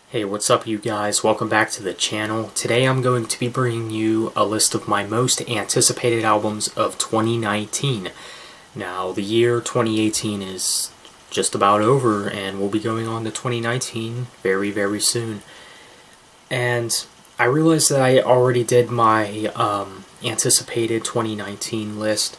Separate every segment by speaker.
Speaker 1: Hey, what's up you guys? Welcome back to the channel. Today I'm going to be bringing you a list of my most anticipated albums of 2019. Now, the year 2018 is just about over and we'll be going on to 2019 very, very soon. And I realized that I already did my anticipated 2019 list,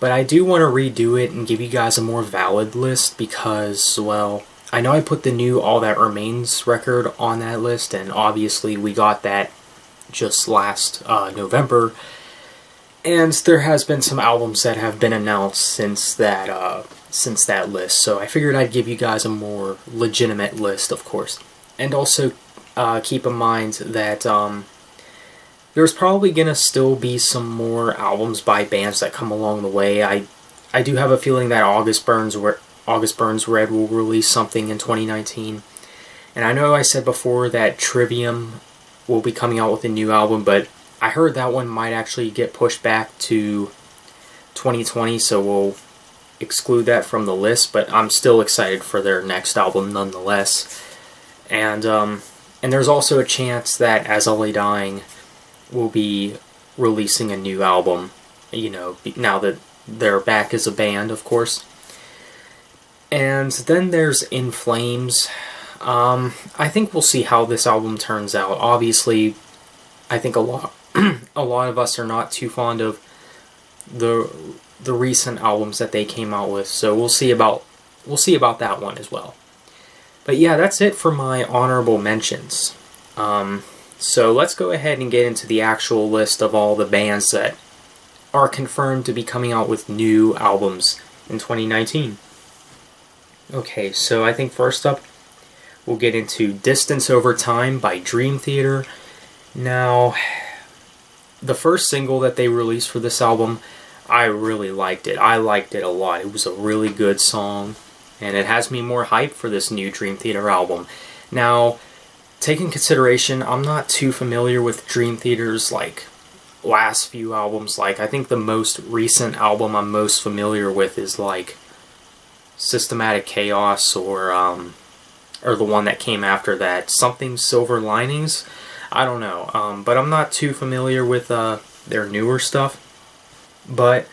Speaker 1: but I do want to redo it and give you guys a more valid list because, well, I know I put the new All That Remains record on that list, and obviously we got that just last November, and there has been some albums that have been announced since that list, so I figured I'd give you guys a more legitimate list, of course. And also keep in mind that there's probably gonna still be some more albums by bands that come along the way. I do have a feeling that August Burns Red will release something in 2019. And I know I said before that Trivium will be coming out with a new album, but I heard that one might actually get pushed back to 2020, so we'll exclude that from the list, but I'm still excited for their next album nonetheless. And there's also a chance that As I Lay Dying will be releasing a new album, you know, now that they're back as a band, of course. And then there's In Flames. I think we'll see how this album turns out. Obviously, I think a lot of us are not too fond of the recent albums that they came out with, so we'll see about that one as well. But yeah, that's it for my honorable mentions. So let's go ahead and get into the actual list of all the bands that are confirmed to be coming out with new albums in 2019. Okay, so I think first up, we'll get into Distance Over Time by Dream Theater. Now, the first single that they released for this album, I really liked it. I liked it a lot. It was a really good song, and it has me more hyped for this new Dream Theater album. Now, taking consideration, I'm not too familiar with Dream Theater's, last few albums. I think the most recent album I'm most familiar with is, Systematic Chaos, or the one that came after that, something Silver Linings. I don't know, but I'm not too familiar with their newer stuff. But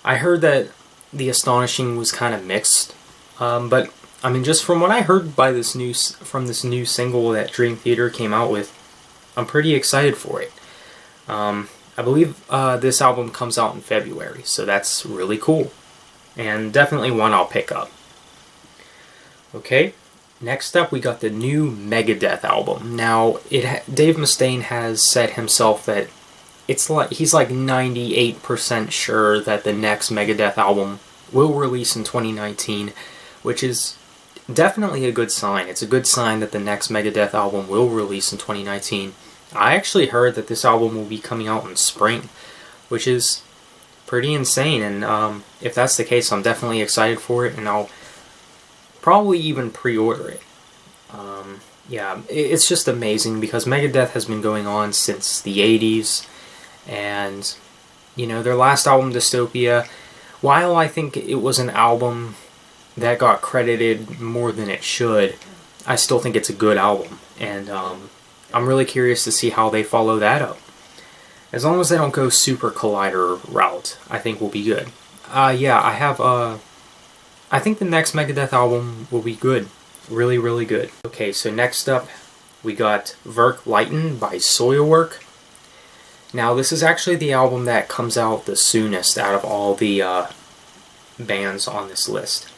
Speaker 1: I heard that The Astonishing was kind of mixed. But I mean, just from what I heard from this new single that Dream Theater came out with, I'm pretty excited for it. I believe this album comes out in February, so that's really cool. And definitely one I'll pick up. Okay, next up we got the new Megadeth album. Now, Dave Mustaine has said himself that he's 98% sure that the next Megadeth album will release in 2019, which is definitely a good sign. It's a good sign that the next Megadeth album will release in 2019. I actually heard that this album will be coming out in spring, which is pretty insane, and if that's the case, I'm definitely excited for it, and I'll probably even pre-order it. Yeah, it's just amazing because Megadeth has been going on since the 80s, and, you know, their last album, Dystopia, while I think it was an album that got credited more than it should, I still think it's a good album, and I'm really curious to see how they follow that up. As long as they don't go super Collider route, I think we'll be good. Yeah, I think the next Megadeth album will be good. Really, really good. Okay, so next up, we got VERKLIGHETEN by SOILWORK. Now, this is actually the album that comes out the soonest out of all the bands on this list.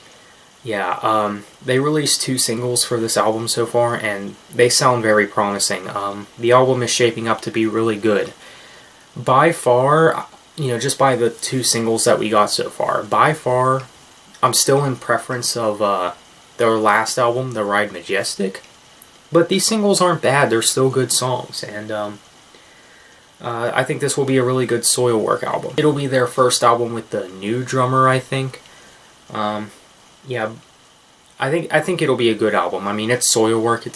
Speaker 1: Yeah, they released 2 singles for this album so far, and they sound very promising. The album is shaping up to be really good. By far, you know, just by the 2 singles that we got so far, by far, I'm still in preference of their last album, The Ride Majestic. But these singles aren't bad, they're still good songs, and I think this will be a really good SOILWORK album. It'll be their first album with the new drummer, I think. Yeah, I think it'll be a good album. I mean, it's SOILWORK,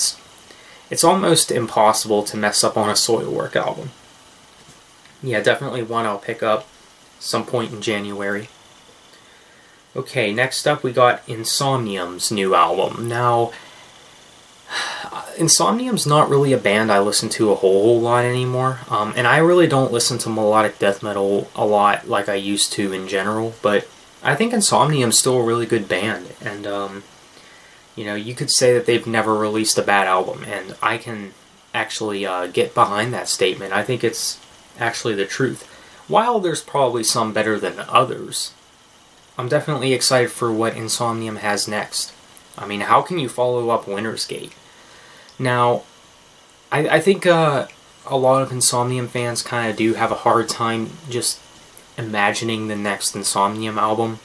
Speaker 1: it's almost impossible to mess up on a SOILWORK album. Yeah, definitely one I'll pick up some point in January. Okay, next up we got INSOMNIUM's new album. Now, Insomnium's not really a band I listen to a whole lot anymore, and I really don't listen to melodic death metal a lot like I used to in general, but I think Insomnium's still a really good band, and you know, you could say that they've never released a bad album, and I can actually get behind that statement. I think it's actually the truth. While there's probably some better than others, I'm definitely excited for what Insomnium has next. I mean, how can you follow up Winter's Gate? Now, I think a lot of Insomnium fans kind of do have a hard time just imagining the next Insomnium album.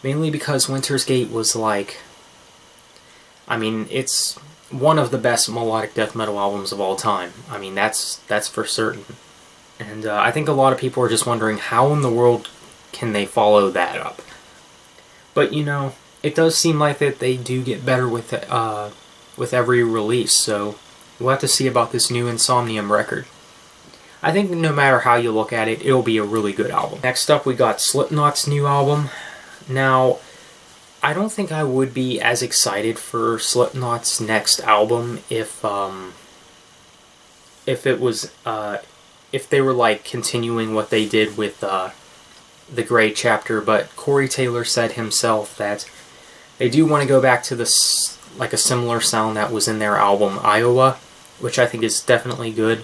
Speaker 1: Mainly because Winter's Gate was like... I mean, it's one of the best melodic death metal albums of all time. I mean, that's for certain. And I think a lot of people are just wondering how in the world can they follow that up. But, you know, it does seem like that they do get better with every release, so we'll have to see about this new Insomnium record. I think no matter how you look at it, it'll be a really good album. Next up, we got Slipknot's new album. Now, I don't think I would be as excited for Slipknot's next album if they were like continuing what they did with the Grey Chapter, but Corey Taylor said himself that they do want to go back to this, like a similar sound that was in their album Iowa, which I think is definitely good.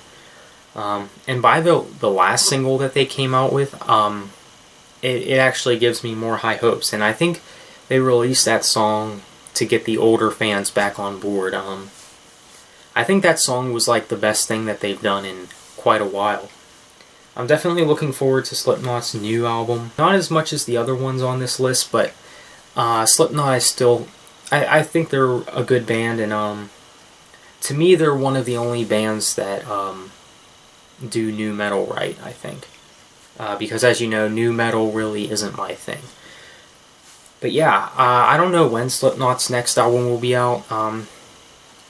Speaker 1: And by the last single that they came out with, it actually gives me more high hopes, and I think they released that song to get the older fans back on board. I think that song was like the best thing that they've done in quite a while. I'm definitely looking forward to Slipknot's new album. Not as much as the other ones on this list, but Slipknot is still... I think they're a good band, and to me they're one of the only bands that do nu metal right, I think. Because as you know, nu metal really isn't my thing. But yeah, I don't know when Slipknot's next album will be out.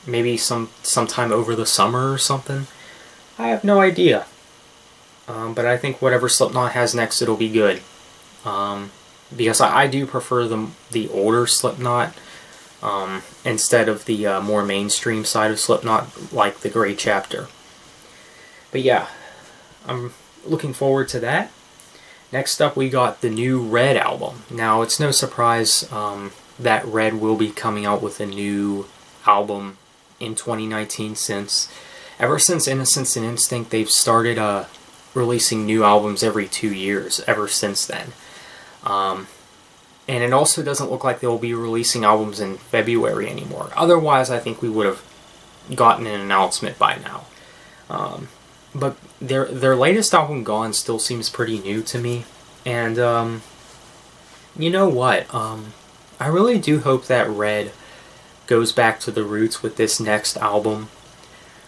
Speaker 1: Maybe sometime over the summer or something. I have no idea. But I think whatever Slipknot has next, it'll be good. Because I do prefer the older Slipknot instead of the more mainstream side of Slipknot, like the Grey Chapter. But yeah, I'm looking forward to that. Next up, we got the new Red album. Now, it's no surprise that Red will be coming out with a new album in 2019, ever since Innocence and Instinct, they've started releasing new albums every 2 years, ever since then. And it also doesn't look like they'll be releasing albums in February anymore. Otherwise, I think we would have gotten an announcement by now. But their latest album, Gone, still seems pretty new to me. And, you know what? I really do hope that Red goes back to the roots with this next album.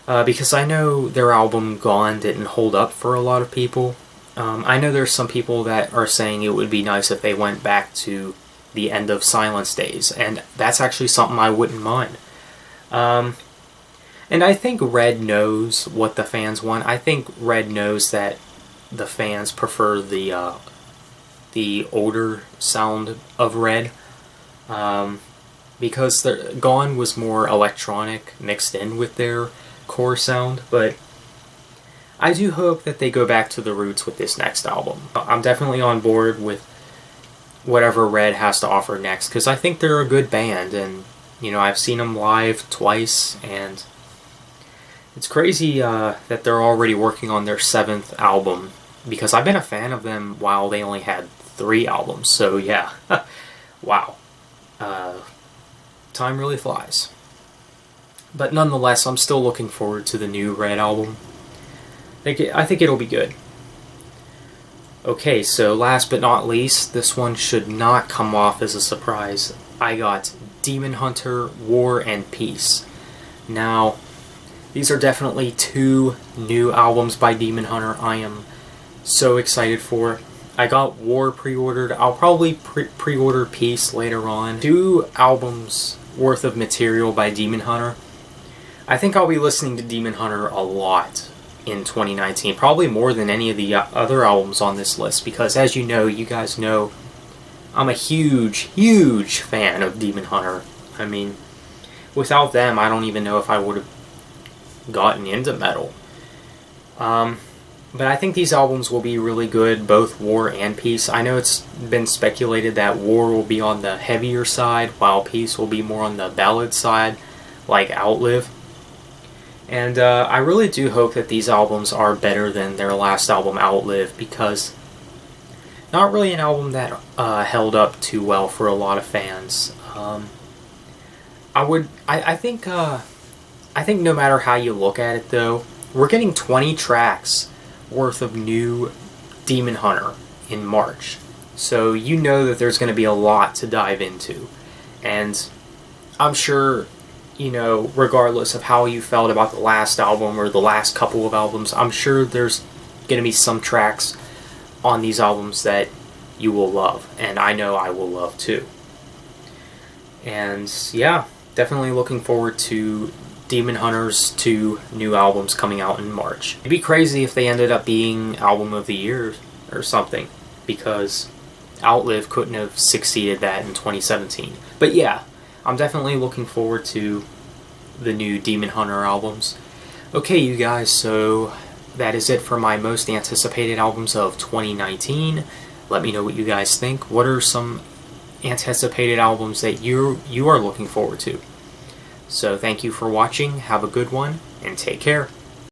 Speaker 1: Because I know their album, Gone, didn't hold up for a lot of people. I know there's some people that are saying it would be nice if they went back to the End of Silence days. And that's actually something I wouldn't mind. And I think Red knows what the fans want. I think Red knows that the fans prefer the older sound of Red. Because Gone was more electronic mixed in with their core sound. But I do hope that they go back to the roots with this next album. I'm definitely on board with whatever Red has to offer next, because I think they're a good band, and you know, I've seen them live twice, and it's crazy that they're already working on their 7th album, because I've been a fan of them while they only had 3 albums, so yeah. Wow. Time really flies. But nonetheless, I'm still looking forward to the new Red album. I think it'll be good. Okay, so last but not least, this one should not come off as a surprise. I got Demon Hunter, War and Peace. Now, these are definitely 2 new albums by Demon Hunter I am so excited for. I got War pre-ordered. I'll probably pre-order Peace later on. 2 albums worth of material by Demon Hunter. I think I'll be listening to Demon Hunter a lot in 2019. Probably more than any of the other albums on this list, because as you know, you guys know, I'm a huge, huge fan of Demon Hunter. I mean, without them, I don't even know if I would have gotten into metal. But I think these albums will be really good, both War and Peace. I know it's been speculated that War will be on the heavier side, while Peace will be more on the ballad side, like Outlive. And I really do hope that these albums are better than their last album, Outlive, because not really an album that held up too well for a lot of fans. I think no matter how you look at it, though, we're getting 20 tracks worth of new Demon Hunter in March. So you know that there's going to be a lot to dive into. And I'm sure, you know, regardless of how you felt about the last album or the last couple of albums, I'm sure there's going to be some tracks on these albums that you will love. And I know I will love too. And yeah, definitely looking forward to Demon Hunter's 2 new albums coming out in March. It'd be crazy if they ended up being Album of the Year or something, because Outlive couldn't have succeeded that in 2017. But yeah, I'm definitely looking forward to the new Demon Hunter albums. Okay, you guys, so that is it for my most anticipated albums of 2019. Let me know what you guys think. What are some anticipated albums that you are looking forward to? So thank you for watching, have a good one, and take care.